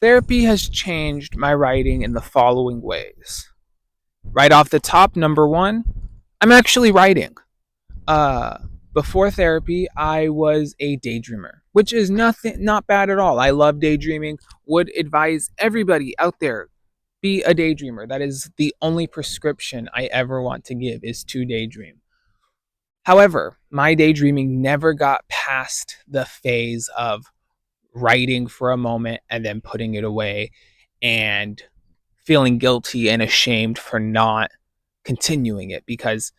Therapy has changed my writing in the following ways. Right off the top, number one, I'm actually writing. Uh, Before therapy, I was a daydreamer, which is not bad at all. I love daydreaming. Would advise everybody out there be a daydreamer. That is the only prescription I ever want to give is to daydream. However, my daydreaming never got past the phase of writing for a moment and then putting it away and feeling guilty and ashamed for not continuing it because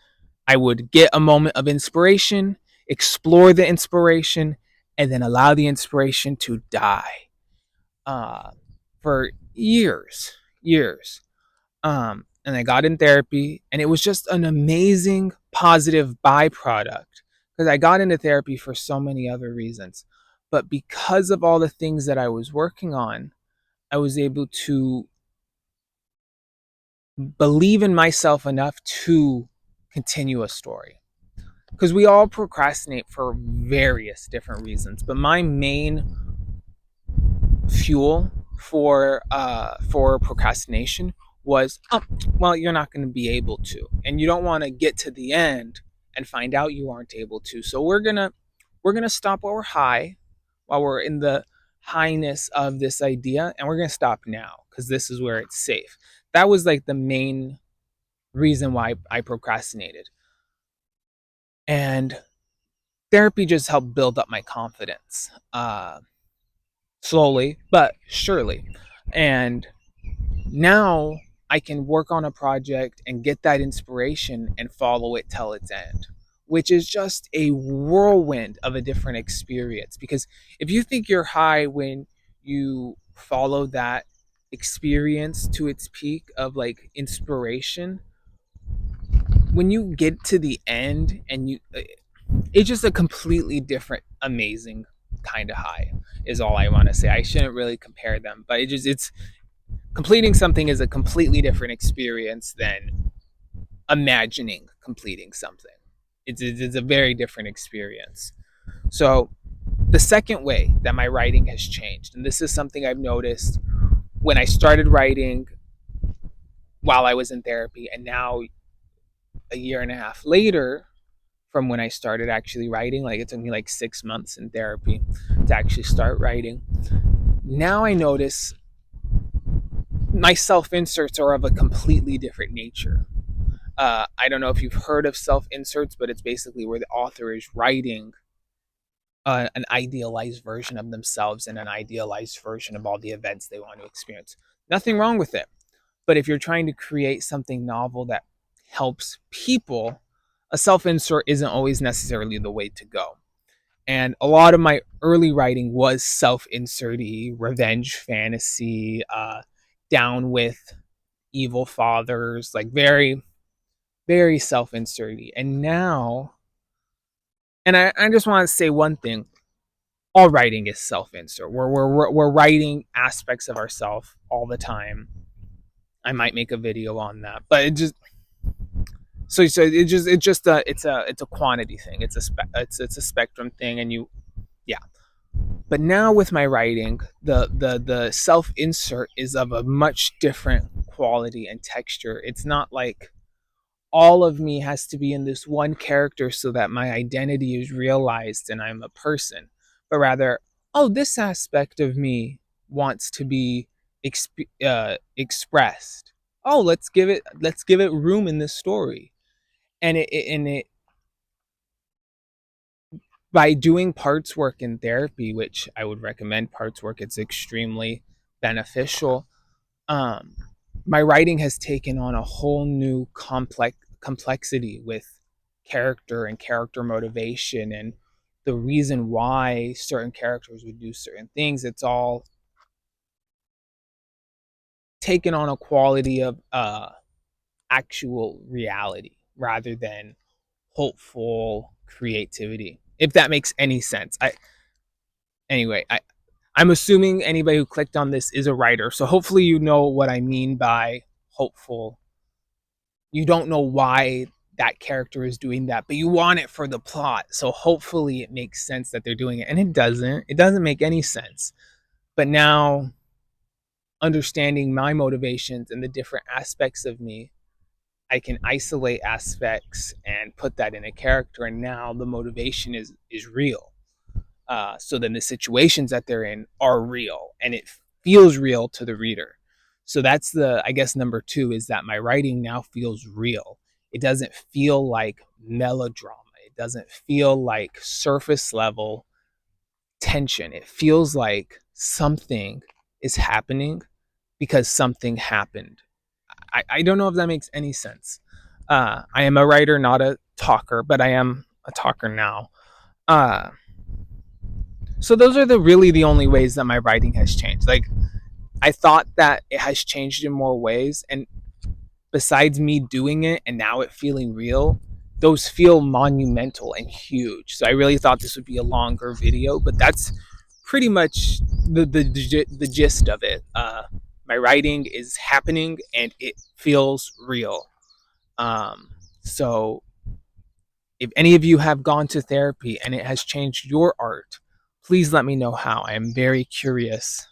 I would get a moment of inspiration, explore the inspiration, and then allow the inspiration to die uh, for years. And I got in therapy, and it was just an amazing positive byproduct because I got into therapy for so many other reasons. But because of all the things that I was working on, I was able to believe in myself enough to continue a story. Because we all procrastinate for various different reasons, but my main fuel for procrastination was, oh, well, you're not going to be able to, and you don't want to get to the end and find out you aren't able to. So we're gonna stop while we're high, while we're in the highness of this idea, and we're gonna stop now because this is where it's safe. That was like the main reason why I procrastinated, and therapy just helped build up my confidence, slowly but surely, and now I can work on a project and get that inspiration and follow it till its end, which is just a whirlwind of a different experience. Because if you think you're high when you follow that experience to its peak of like inspiration, when you get to the end and it's just a completely different, amazing kind of high, is all I want to say. I shouldn't really compare them, but it's completing something is a completely different experience than imagining completing something. It's a very different experience. So, the second way that my writing has changed, and this is something I've noticed when I started writing while I was in therapy, and now a year and a half later from when I started actually writing, like it took me like 6 months in therapy to actually start writing. Now I notice my self inserts are of a completely different nature. I don't know if you've heard of self inserts, but it's basically where the author is writing an idealized version of themselves and an idealized version of all the events they want to experience. Nothing wrong with it. But if you're trying to create something novel that helps people, a self insert isn't always necessarily the way to go. And a lot of my early writing was self inserty, revenge fantasy, down with evil fathers, like very, very self inserty. And now, and I just want to say one thing, all writing is self insert. We're writing aspects of ourselves all the time. I might make a video on that, but it just it's a quantity thing. It's a spectrum thing, and yeah. But now with my writing, the self insert is of a much different quality and texture. It's not like all of me has to be in this one character so that my identity is realized and I'm a person, but rather, oh, this aspect of me wants to be expressed. Oh, let's give it room in this story, and it by doing parts work in therapy, which I would recommend parts work. It's extremely beneficial. Um, my writing has taken on a whole new complexity with character and character motivation and the reason why certain characters would do certain things. It's all taken on a quality of actual reality rather than hopeful creativity. If that makes any sense. I'm assuming anybody who clicked on this is a writer, so hopefully you know what I mean by hopeful. You don't know why that character is doing that, but you want it for the plot. So hopefully it makes sense that they're doing it. And it doesn't. It doesn't make any sense. But now understanding my motivations and the different aspects of me, I can isolate aspects and put that in a character, and now the motivation is real. So then the situations that they're in are real, and it feels real to the reader. So that's the, I guess, number two, is that my writing now feels real. It doesn't feel like melodrama. It doesn't feel like surface level tension. It feels like something is happening because something happened. I don't know if that makes any sense. I am a writer, not a talker, but I am a talker now. Uh, so those are the only ways that my writing has changed. Like, I thought that it has changed in more ways, and besides me doing it and now it feeling real, those feel monumental and huge. So I really thought this would be a longer video, but that's pretty much the gist of it. My writing is happening and it feels real. So if any of you have gone to therapy and it has changed your art, please let me know how. I am very curious